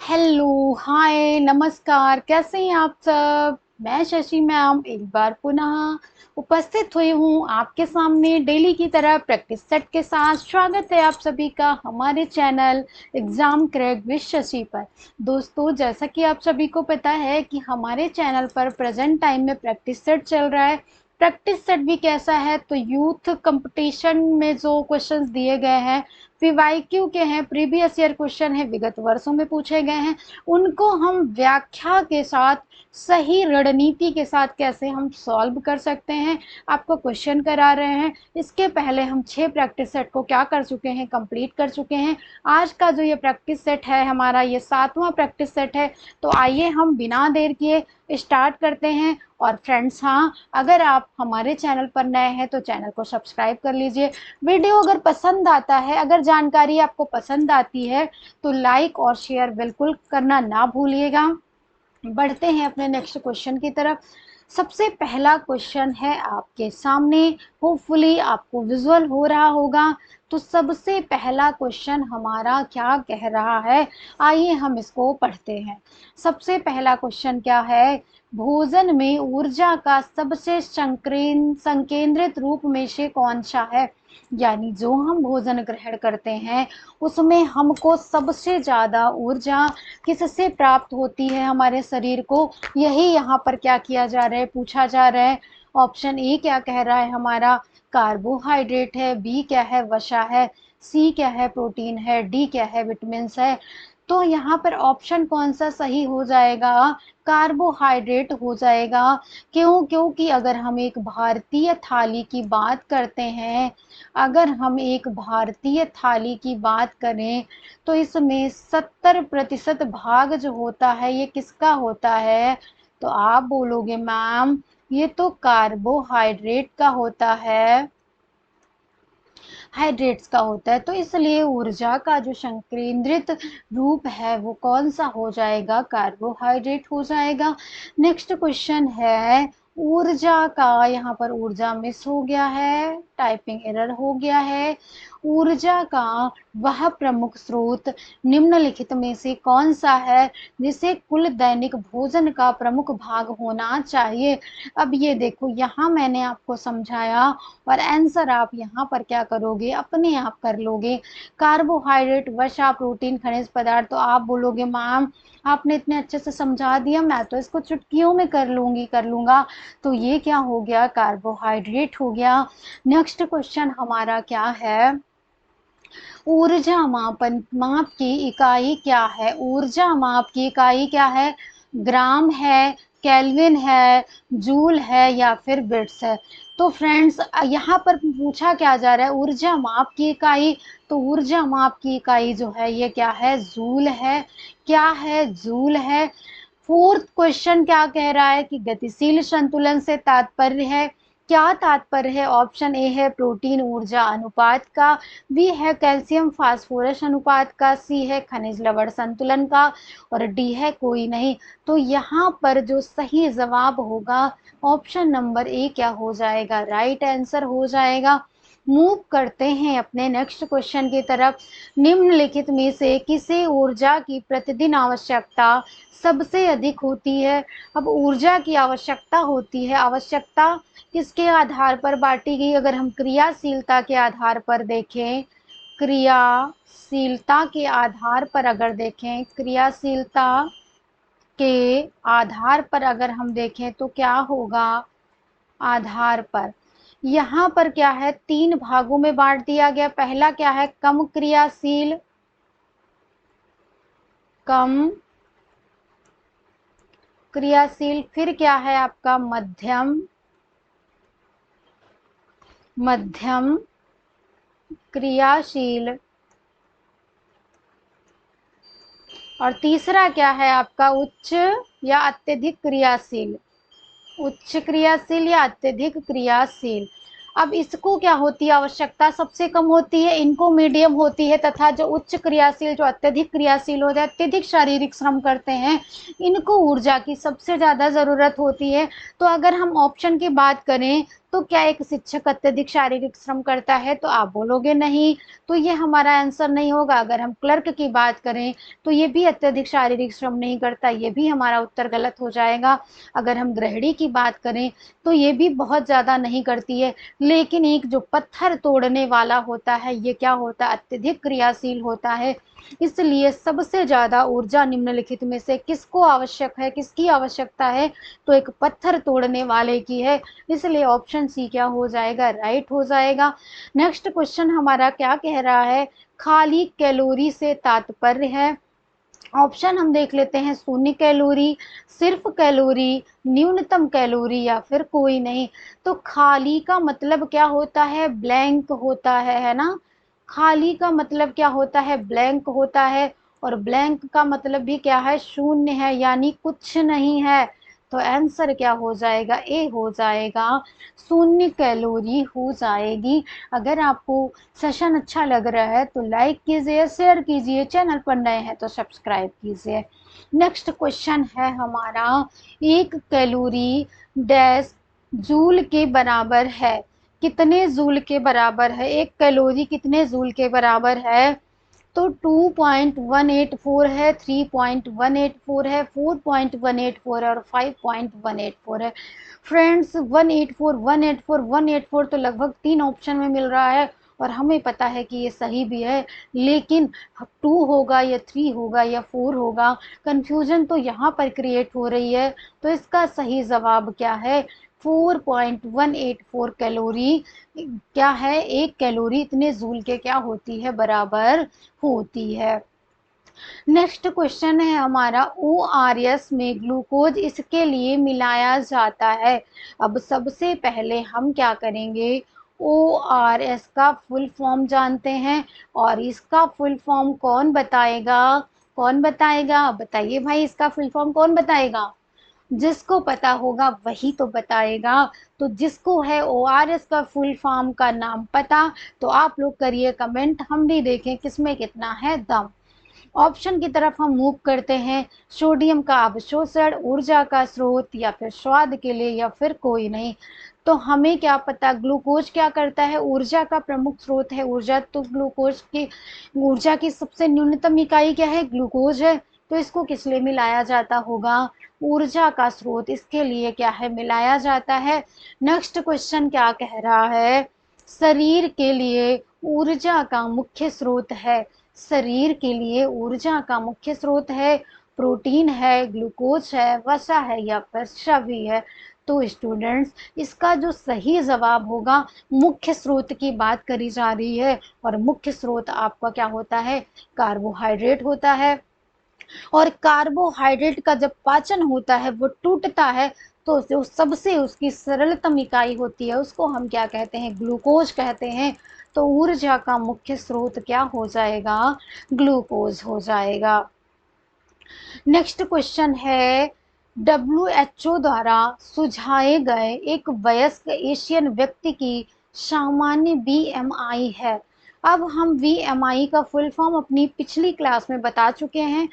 Hello, हाय, नमस्कार। कैसे हैं आप सब? मैं शशि मैम एक बार पुनः उपस्थित हुई हूँ आपके सामने डेली की तरह प्रैक्टिस सेट के साथ। स्वागत है आप सभी का हमारे channel exam crack with Shashi पर। दोस्तों, जैसा कि आप सभी को पता है कि हमारे चैनल पर प्रेजेंट टाइम में प्रैक्टिस सेट चल रहा है। प्रैक्टिस सेट भी कैसा है, तो यूथ कंपटीशन में जो क्वेश्चंस दिए गए हैं पीवाईक्यू के हैं, प्रीवियस ईयर क्वेश्चन है, विगत वर्षों में पूछे गए हैं, उनको हम व्याख्या के साथ सही रणनीति के साथ कैसे हम सॉल्व कर सकते हैं, आपको क्वेश्चन करा रहे हैं। इसके पहले हम 6 प्रैक्टिस सेट को क्या कर चुके हैं, कंप्लीट कर चुके हैं। आज का जो ये प्रैक्टिस सेट है हमारा, ये 7वां प्रैक्टिस सेट है। तो आइए हम बिना देर किए स्टार्ट करते हैं। और फ्रेंड्स, हाँ, अगर आप हमारे चैनल पर नए हैं तो चैनल को सब्सक्राइब कर लीजिए। वीडियो अगर पसंद आता है, अगर जानकारी आपको पसंद आती है तो लाइक और शेयर बिल्कुल करना ना भूलिएगा। बढ़ते हैं अपने नेक्स्ट क्वेश्चन की तरफ। सबसे पहला क्वेश्चन है आपके सामने, होपफुली आपको विजुअल हो रहा होगा। तो सबसे पहला क्वेश्चन हमारा क्या कह रहा है, आइए हम इसको पढ़ते हैं। सबसे पहला क्वेश्चन क्या है, भोजन में ऊर्जा का सबसे संकेंद्रित रूप में से कौन सा है। यानी जो हम भोजन ग्रहण करते हैं उसमें हमको सबसे ज्यादा ऊर्जा किससे प्राप्त होती है हमारे शरीर को, यही यहाँ पर क्या किया जा रहा है, पूछा जा रहा है। ऑप्शन ए क्या कह रहा है हमारा, कार्बोहाइड्रेट है, बी क्या है, वसा है, सी क्या है, प्रोटीन है, डी क्या है, विटामिन है। तो यहाँ पर ऑप्शन कौन सा सही हो जाएगा, कार्बोहाइड्रेट हो जाएगा। क्यों? क्योंकि अगर हम एक भारतीय थाली की बात करते हैं, अगर हम एक भारतीय थाली की बात करें तो इसमें 70% भाग जो होता है ये किसका होता है। तो आप बोलोगे मैम ये तो कार्बोहाइड्रेट का होता है, हाइड्रेट्स का होता है। तो इसलिए ऊर्जा का जो संकेंद्रित रूप है वो कौन सा हो जाएगा, कार्बोहाइड्रेट हो जाएगा। नेक्स्ट क्वेश्चन है, ऊर्जा का, यहाँ पर ऊर्जा मिस हो गया है, टाइपिंग एरर हो गया है। ऊर्जा का वह प्रमुख स्रोत निम्नलिखित में से कौन सा है जिसे कुल दैनिक भोजन का प्रमुख भाग होना चाहिए। अब ये देखो, यहाँ मैंने आपको समझाया और आंसर आप यहाँ पर क्या करोगे, अपने आप कर लोगे। कार्बोहाइड्रेट, वसा, प्रोटीन, खनिज पदार्थ। तो आप बोलोगे मैम आपने इतने अच्छे से समझा दिया, मैं तो इसको चुटकियों में कर लूंगा। तो ये क्या हो गया, कार्बोहाइड्रेट हो गया। नेक्स्ट क्वेश्चन हमारा क्या है, ऊर्जा माप की इकाई क्या है। ऊर्जा माप की इकाई क्या है, ग्राम है, केल्विन है, जूल है या फिर बिट्स है। तो फ्रेंड्स, यहाँ पर पूछा क्या जा रहा है, ऊर्जा माप की इकाई। तो ऊर्जा माप की इकाई जो है ये क्या है, जूल है। क्या है, जूल है। फोर्थ क्वेश्चन क्या कह रहा है कि गतिशील संतुलन से तात्पर्य है, क्या तात्पर्य है। ऑप्शन ए है प्रोटीन ऊर्जा अनुपात का, बी है कैल्शियम फास्फोरस अनुपात का, सी है खनिज लवण संतुलन का और डी है कोई नहीं। तो यहाँ पर जो सही जवाब होगा ऑप्शन नंबर ए क्या हो जाएगा, राइट आंसर हो जाएगा। मूव करते हैं अपने नेक्स्ट क्वेश्चन की तरफ। निम्नलिखित में से किसे ऊर्जा की प्रतिदिन आवश्यकता सबसे अधिक होती है। अब ऊर्जा की आवश्यकता होती है, आवश्यकता किसके आधार पर बांटी गई, अगर हम क्रियाशीलता के आधार पर देखें, क्रियाशीलता के आधार पर अगर देखें, क्रियाशीलता के आधार पर अगर हम देखें तो क्या होगा, आधार पर यहाँ पर क्या है, 3 भागों में बांट दिया गया। पहला क्या है, कम क्रियाशील, कम क्रियाशील। फिर क्या है आपका मध्यम, मध्यम क्रियाशील। और तीसरा क्या है आपका, उच्च या अत्यधिक क्रियाशील, उच्च क्रियाशील या अत्यधिक क्रियाशील। अब इसको क्या होती है, आवश्यकता सबसे कम होती है, इनको मीडियम होती है, तथा जो उच्च क्रियाशील, जो अत्यधिक क्रियाशील हो जाए, अत्यधिक शारीरिक श्रम करते हैं, इनको ऊर्जा की सबसे ज्यादा जरूरत होती है। तो अगर हम ऑप्शन की बात करें तो क्या एक शिक्षक अत्यधिक शारीरिक श्रम करता है? तो आप बोलोगे नहीं, तो ये हमारा आंसर नहीं होगा। अगर हम क्लर्क की बात करें तो ये भी अत्यधिक शारीरिक श्रम नहीं करता, ये भी हमारा उत्तर गलत हो जाएगा। अगर हम गृहिणी की बात करें तो ये भी बहुत ज़्यादा नहीं करती है। लेकिन एक जो पत्थर तोड़ने वाला होता है, ये क्या होता है? अत्यधिक क्रियाशील होता है। इसलिए सबसे ज़्यादा ऊर्जा निम्नलिखित में से किसको आवश्यक है, किसकी आवश्यकता है? तो एक पत्थर तोड़ने वाले की है। इसलिए ऑप्शन सी क्या हो जाएगा? राइट हो जाएगा। नेक्स्ट क्वेश्चन हमारा क्या कह रहा है? खाली कैलोरी से तात्पर्य है। ऑप्शन हम देख लेते हैं, शून्य कैलोरी, सिर्फ कैलोरी, न्यूनतम कैलोरी या फिर कोई नहीं। तो खाली का मतलब क्या होता है? ब्लैंक होता है ना। खाली का मतलब क्या होता है? ब्लैंक होता है। और ब्लैंक का मतलब भी क्या है? शून्य है, यानी कुछ नहीं है। तो आंसर क्या हो जाएगा? ए हो जाएगा, शून्य कैलोरी हो जाएगी। अगर आपको सेशन अच्छा लग रहा है तो लाइक कीजिए, शेयर कीजिए, चैनल पर नए हैं तो सब्सक्राइब कीजिए। नेक्स्ट क्वेश्चन है हमारा, एक कैलोरी डैश जूल के बराबर है। कितने जूल के बराबर है? एक कैलोरी कितने जूल के बराबर है? तो 2.184 है, 3.184 है, 4.184 है और 5.184 है। फ्रेंड्स 184 184 184 तो लगभग 3 ऑप्शन में मिल रहा है और हमें पता है कि ये सही भी है, लेकिन 2 होगा या 3 होगा या 4 होगा, कंफ्यूजन तो यहाँ पर क्रिएट हो रही है। तो इसका सही जवाब क्या है? 4.184 कैलोरी क्या है? एक कैलोरी इतने जूल के क्या होती है? बराबर होती है। नेक्स्ट क्वेश्चन है हमारा, ORS में ग्लूकोज इसके लिए मिलाया जाता है। अब सबसे पहले हम क्या करेंगे? ORS का फुल फॉर्म जानते हैं और इसका फुल फॉर्म कौन बताएगा? कौन बताएगा? बताइए भाई, इसका फुल फॉर्म कौन बताएगा? जिसको पता होगा वही तो बताएगा। तो जिसको है ORS का फुल फॉर्म का नाम पता, तो आप लोग करिए कमेंट, हम भी देखें किसमें कितना है दम। ऑप्शन की तरफ हम मूव करते हैं। सोडियम का अवशोषण, ऊर्जा का स्रोत या फिर स्वाद के लिए या फिर कोई नहीं। तो हमें क्या पता ग्लूकोज क्या करता है? ऊर्जा का प्रमुख स्रोत है ऊर्जा। तो ग्लूकोज की ऊर्जा की सबसे न्यूनतम इकाई क्या है? ग्लूकोज है। तो इसको किस लिए मिलाया जाता होगा? ऊर्जा का स्रोत इसके लिए क्या है? मिलाया जाता है। नेक्स्ट क्वेश्चन क्या कह रहा है? शरीर के लिए ऊर्जा का मुख्य स्रोत है। शरीर के लिए ऊर्जा का मुख्य स्रोत है, प्रोटीन है, ग्लूकोज है, वसा है या फिर सभी है। तो स्टूडेंट्स, इसका जो सही जवाब होगा, मुख्य स्रोत की बात करी जा रही है और मुख्य स्रोत आपका क्या होता है? कार्बोहाइड्रेट होता है। और कार्बोहाइड्रेट का जब पाचन होता है, वो टूटता है, तो जो सबसे उसकी सरलतम इकाई होती है उसको हम क्या कहते हैं? ग्लूकोज कहते हैं। तो ऊर्जा का मुख्य स्रोत क्या हो जाएगा? ग्लूकोज हो जाएगा। नेक्स्ट क्वेश्चन है, WHO द्वारा सुझाए गए एक वयस्क एशियन व्यक्ति की सामान्य BMI है। अब हम BMI का फुल फॉर्म अपनी पिछली क्लास में बता चुके हैं।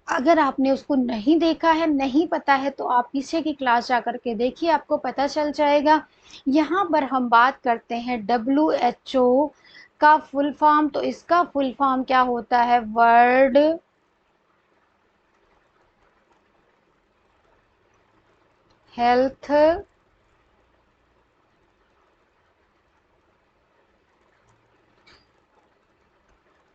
अगर आपने उसको नहीं देखा है, नहीं पता है, तो आप पीछे की क्लास जा कर के देखिए, आपको पता चल जाएगा। यहाँ पर हम बात करते हैं WHO का फुल फॉर्म। तो इसका फुल फॉर्म क्या होता है? World health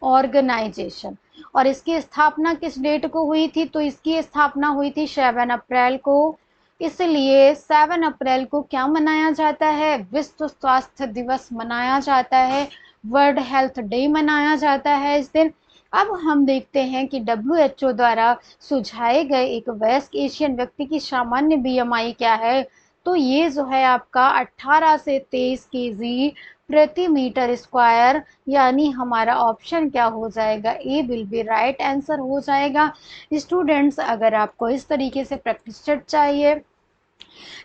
organisation. और इसकी स्थापना किस डेट को हुई थी? तो इसकी स्थापना हुई थी 7 अप्रैल को। इसलिए 7 अप्रैल को क्या मनाया जाता है? विश्व स्वास्थ्य दिवस मनाया जाता है, वर्ल्ड हेल्थ डे मनाया जाता है इस दिन। अब हम देखते हैं कि WHO द्वारा सुझाए गए एक वयस्क एशियन व्यक्ति की सामान्य BMI क्या है? तो ये जो है आपका 18 से 23 केजी प्रति मीटर स्क्वायर, यानी हमारा ऑप्शन क्या हो जाएगा? ए विल बी राइट आंसर हो जाएगा। स्टूडेंट्स, अगर आपको इस तरीके से प्रैक्टिस सेट चाहिए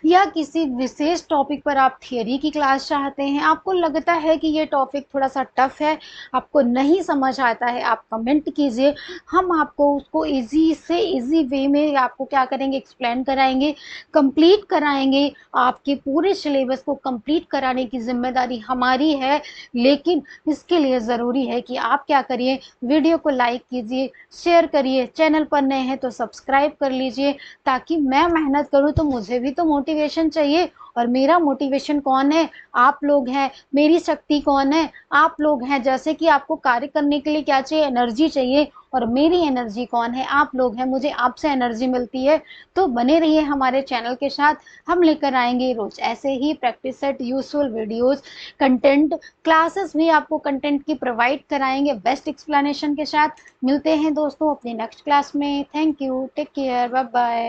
या किसी विशेष टॉपिक पर आप थियरी की क्लास चाहते हैं, आपको लगता है कि ये टॉपिक थोड़ा सा टफ है, आपको नहीं समझ आता है, आप कमेंट कीजिए। हम आपको उसको इजी से इजी वे में आपको क्या करेंगे, एक्सप्लेन कराएंगे, कंप्लीट कराएंगे। आपके पूरे सिलेबस को कंप्लीट कराने की जिम्मेदारी हमारी है। लेकिन इसके लिए ज़रूरी है कि आप क्या करिए, वीडियो को लाइक कीजिए, शेयर करिए, चैनल पर नए हैं तो सब्सक्राइब कर लीजिए, ताकि मैं मेहनत करूं तो मुझे भी तो मोटिवेशन चाहिए। और मेरा मोटिवेशन कौन है? आप लोग हैं। मेरी शक्ति कौन है? आप लोग हैं। जैसे कि आपको कार्य करने के लिए क्या चाहिए? एनर्जी चाहिए। और मेरी एनर्जी कौन है? आप लोग हैं। मुझे आपसे एनर्जी मिलती है। तो बने रहिए हमारे चैनल के साथ। हम लेकर आएंगे रोज ऐसे ही practice set, useful videos, content, classes भी आपको कंटेंट की प्रोवाइड कराएंगे बेस्ट एक्सप्लेनेशन के साथ। मिलते हैं दोस्तों अपनी नेक्स्ट क्लास में। Thank you, take care, bye bye.